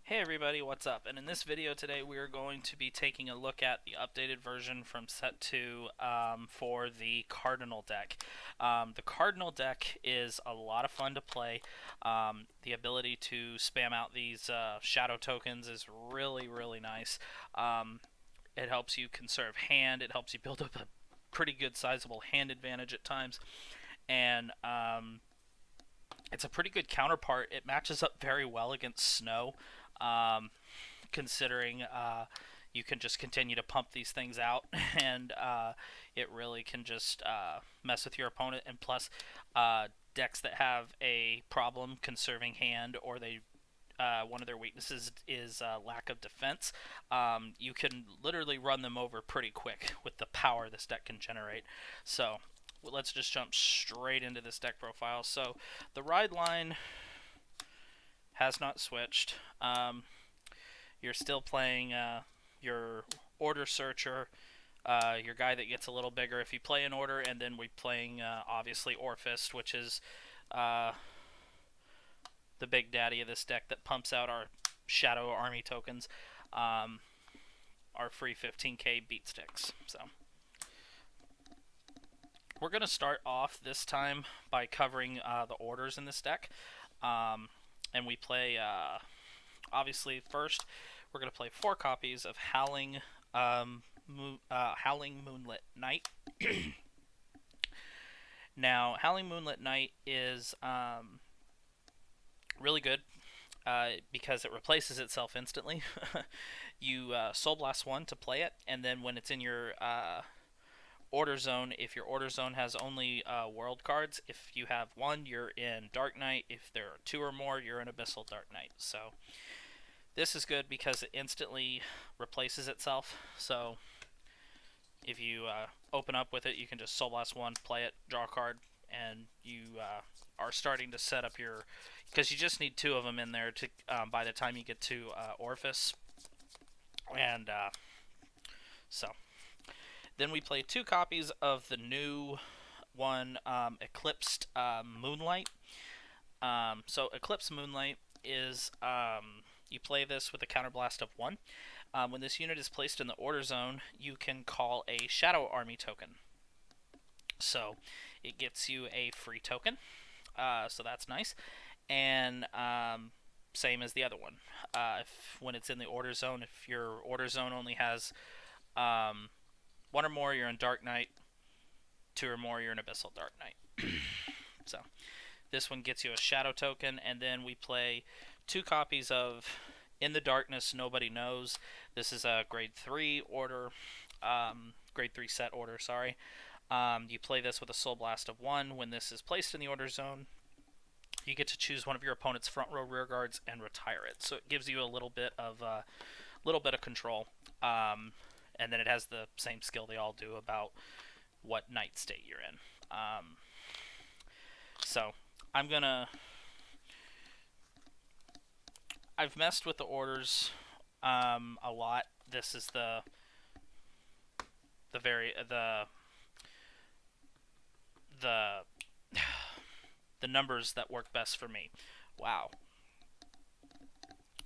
Hey everybody, what's up? And in this video today we are going to be taking a look at the updated version from set 2 for the Cardinal deck. The Cardinal deck is a lot of fun to play. The ability to spam out these shadow tokens is really nice. It helps you conserve hand, it helps you build up a pretty good sizable hand advantage at times, and it's a pretty good counterpart. It matches up very well against Snow, um, considering you can just continue to pump these things out, and it really can just mess with your opponent. And plus, decks that have a problem conserving hand, or they one of their weaknesses is lack of defense, you can literally run them over pretty quick with the power this deck can generate. So let's just jump straight into this deck profile. So the ride line has not switched. You're still playing your order searcher, your guy that gets a little bigger if you play an order, and then we're playing obviously Orfist, which is the big daddy of this deck that pumps out our shadow army tokens, our free 15k beat sticks. So we're going to start off this time by covering the orders in this deck. And we play, obviously, first, we're going to play 4 copies of Howling Moonlit Night. Now, Howling Moonlit Night is really good because it replaces itself instantly. You Soul Blast 1 to play it, and then when it's in your order zone, if your order zone has only world cards, if you have 1, you're in Dark Knight. If there are 2 or more, you're in Abyssal Dark Knight. So this is good because it instantly replaces itself. So if you open up with it, you can just Soul Blast 1, play it, draw a card, and you are starting to set up your, because you just need 2 of them in there to by the time you get to Orfist. And so then we play 2 copies of the new one, Eclipsed Moonlight. So Eclipsed Moonlight is, you play this with a counterblast of 1. When this unit is placed in the order zone, you can call a Shadow Army token. So it gets you a free token, so that's nice. And same as the other one. When it's in the order zone, if your order zone only has 1 or more, you're in Dark Knight. 2 or more, you're in Abyssal Dark Knight. So this one gets you a shadow token, and then we play 2 copies of In the Darkness Nobody Knows. This is a grade 3 order, grade 3 set order, sorry. You play this with a Soul Blast of 1. When this is placed in the order zone, you get to choose one of your opponent's front row rear guards and retire it. So it gives you a little bit of control. And then it has the same skill they all do about what night state you're in. So I've messed with the orders a lot. This is the numbers that work best for me. Wow.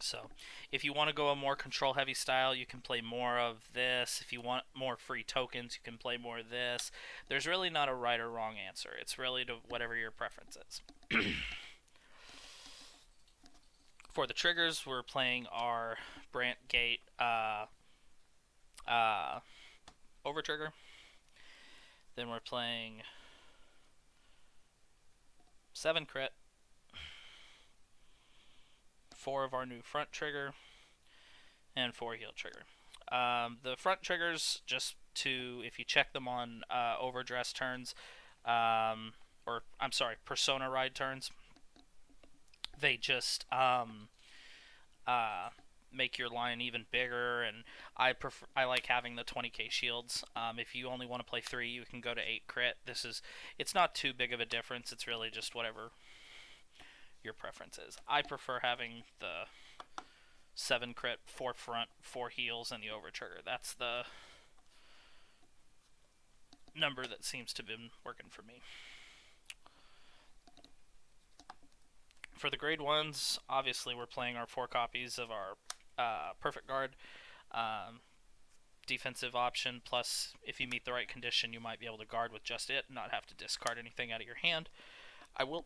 So if you want to go a more control heavy style, you can play more of this. If you want more free tokens, you can play more of this. There's really not a right or wrong answer. It's really to whatever your preference is. For the triggers, we're playing our Brant Gate over trigger. Then we're playing 7 crit, 4 of our new front trigger, and 4 heal trigger. The front triggers, just to, if you check them on overdress turns, persona ride turns, they just make your line even bigger, and I like having the 20k shields. If you only want to play 3, you can go to 8 crit. It's not too big of a difference. It's really just whatever your preference is. I prefer having the 7 crit, 4 front, 4 heals, and the over trigger. That's the number that seems to have been working for me. For the grade 1s, obviously we're playing our 4 copies of our Perfect Guard. Um, Defensive option, plus if you meet the right condition, you might be able to guard with just it and not have to discard anything out of your hand. I will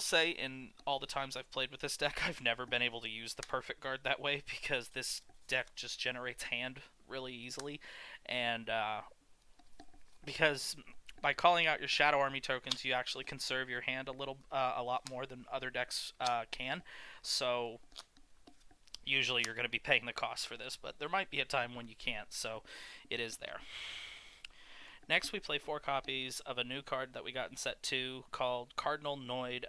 say, in all the times I've played with this deck, I've never been able to use the Perfect Guard that way, because this deck just generates hand really easily, and because by calling out your Shadow Army tokens, you actually conserve your hand a lot more than other decks can. So usually you're going to be paying the cost for this, but there might be a time when you can't, so it is there. Next, we play 4 copies of a new card that we got in set 2 called Cardinal Thumbarine.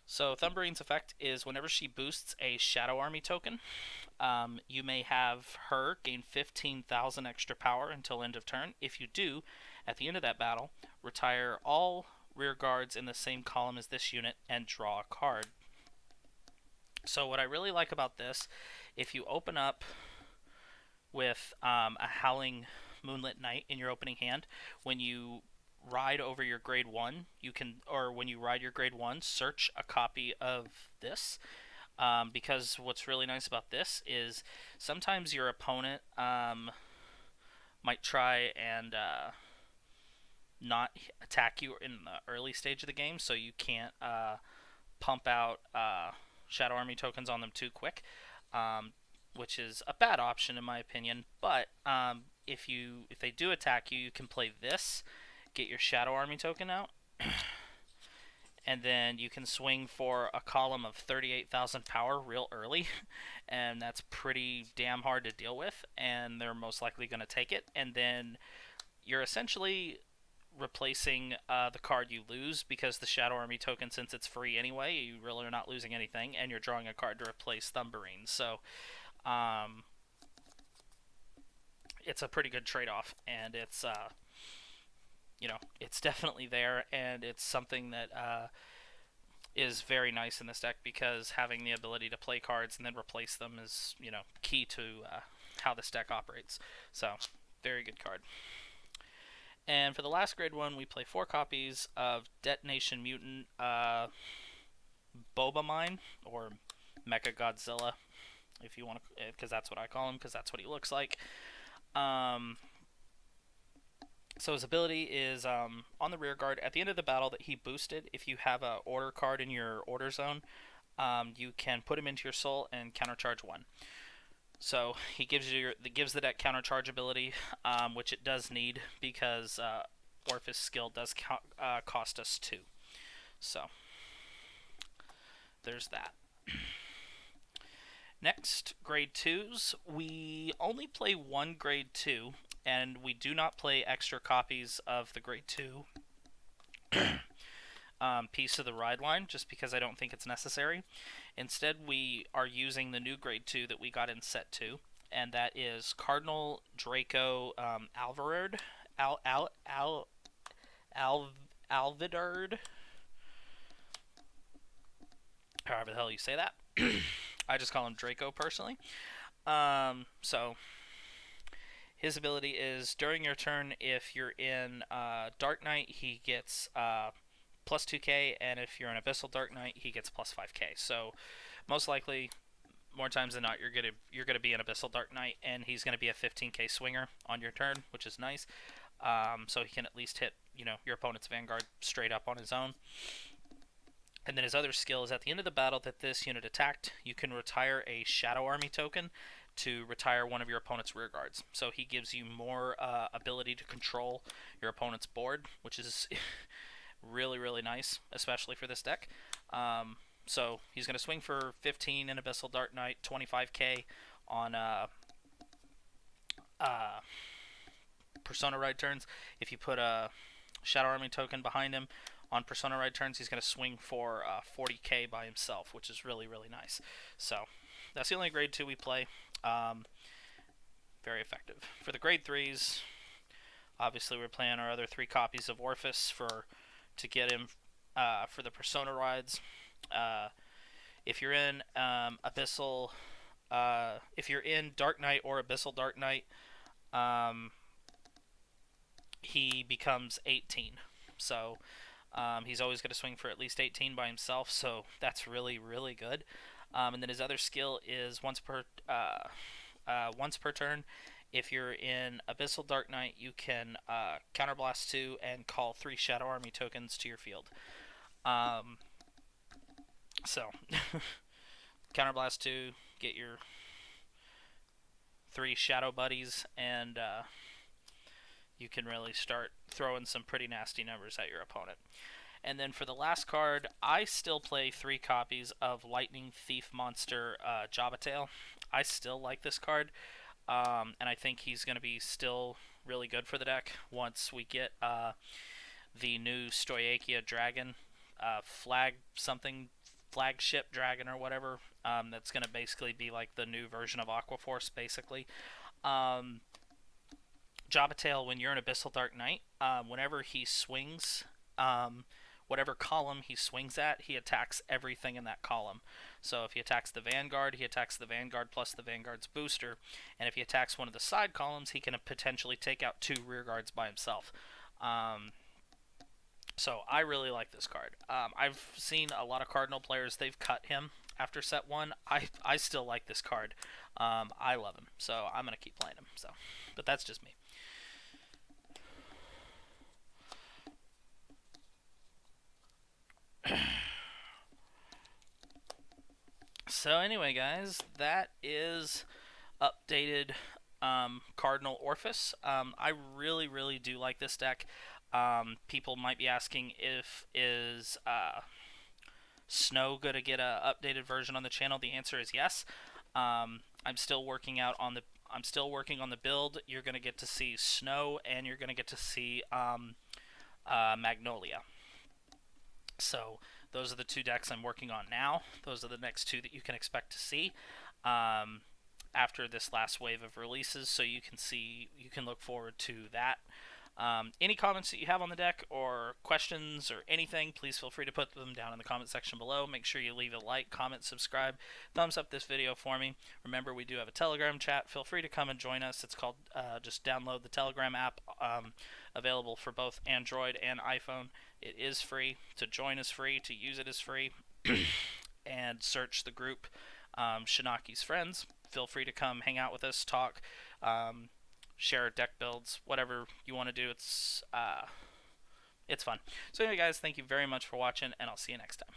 So Thumbarine's effect is whenever she boosts a Shadow Army token, you may have her gain 15,000 extra power until end of turn. If you do, at the end of that battle, retire all rear guards in the same column as this unit and draw a card. So what I really like about this, if you open up with a Howling Moonlit Knight in your opening hand, when you ride over your grade 1, you can, or when you ride your grade 1, search a copy of this. Because what's really nice about this is sometimes your opponent might try and not attack you in the early stage of the game, so you can't pump out Shadow Army tokens on them too quick, which is a bad option in my opinion. But if they do attack you, you can play this, get your Shadow Army token out, and then you can swing for a column of 38,000 power real early, and that's pretty damn hard to deal with, and they're most likely going to take it. And then you're essentially replacing the card you lose, because the Shadow Army token, since it's free anyway, you really are not losing anything, and you're drawing a card to replace Thumbarine. So it's a pretty good trade-off, and it's it's definitely there, and it's something that is very nice in this deck, because having the ability to play cards and then replace them is key to how this deck operates. So very good card. And for the last grade 1, we play 4 copies of Detonation Mutant Boba Mine, or Mecha Godzilla, if you want to, because that's what I call him, because that's what he looks like. So his ability is on the rear guard. At the end of the battle that he boosted, if you have a order card in your order zone, you can put him into your soul and countercharge 1. So he gives the deck countercharge ability, which it does need, because Orfist skill does cost us 2. So there's that. Next, grade 2s. We only play 1 grade 2, and we do not play extra copies of the grade 2 piece of the ride line, just because I don't think it's necessary. Instead, we are using the new grade 2 that we got in set 2, and that is Cardinal Draco Alvidard, however the hell you say that. I just call him Draco personally. So his ability is, during your turn, if you're in Dark Knight, he gets plus 2k, and if you're an Abyssal Dark Knight, he gets plus 5k. So most likely, more times than not, you're gonna be an Abyssal Dark Knight, and he's gonna be a 15k swinger on your turn, which is nice. So he can at least hit your opponent's Vanguard straight up on his own. And then his other skill is, at the end of the battle that this unit attacked, you can retire a Shadow Army token to retire one of your opponent's rear guards. So he gives you more ability to control your opponent's board, which is really, really nice, especially for this deck. So he's going to swing for 15 in Abyssal Dark Knight, 25k on Persona Ride turns. If you put a Shadow Army token behind him on Persona Ride turns, he's going to swing for 40k by himself, which is really, really nice. So that's the only grade 2 we play. Very effective. For the grade 3s, obviously we're playing our other 3 copies of Orfist to get him for the Persona Rides. If you're in Abyssal, if you're in Dark Knight or Abyssal Dark Knight, he becomes 18. So He's always going to swing for at least 18 by himself, so that's really, really good. And then his other skill is once per turn. If you're in Abyssal Dark Knight, you can Counterblast 2 and call 3 Shadow Army tokens to your field. Um, so, Counterblast 2, get your 3 Shadow Buddies, and you can really start throwing some pretty nasty numbers at your opponent. And then for the last card, I still play 3 copies of Lightning Thief Monster Jabatail. I still like this card, and I think he's going to be still really good for the deck once we get the new Stoyakia Dragon, flagship dragon or whatever. That's going to basically be like the new version of Aquaforce, basically. Jabatail, when you're in Abyssal Dark Knight, whenever he swings, whatever column he swings at, he attacks everything in that column. So if he attacks the Vanguard, he attacks the Vanguard plus the Vanguard's booster. And if he attacks one of the side columns, he can potentially take out 2 rear guards by himself. So I really like this card. I've seen a lot of Cardinal players, they've cut him after set 1. I still like this card. I love him, so I'm going to keep playing him. So, but that's just me. So anyway, guys, that is updated Cardinal Orfist. I really, really do like this deck. People might be asking is Snow going to get an updated version on the channel? The answer is yes. I'm still working on the build. You're going to get to see Snow, and you're going to get to see Magnolia. So those are the 2 decks I'm working on now. Those are the next 2 that you can expect to see after this last wave of releases. So you can look forward to that. Any comments that you have on the deck or questions or anything, please feel free to put them down in the comment section below. Make sure you leave a like, comment, subscribe, thumbs up this video for me. Remember, we do have a Telegram chat. Feel free to come and join us. It's called, just download the Telegram app, available for both Android and iPhone. It is free. To join is free. To use it is free. And search the group Shinaki's Friends. Feel free to come hang out with us, talk, share deck builds, whatever you want to do. It's fun. So anyway, guys, thank you very much for watching, and I'll see you next time.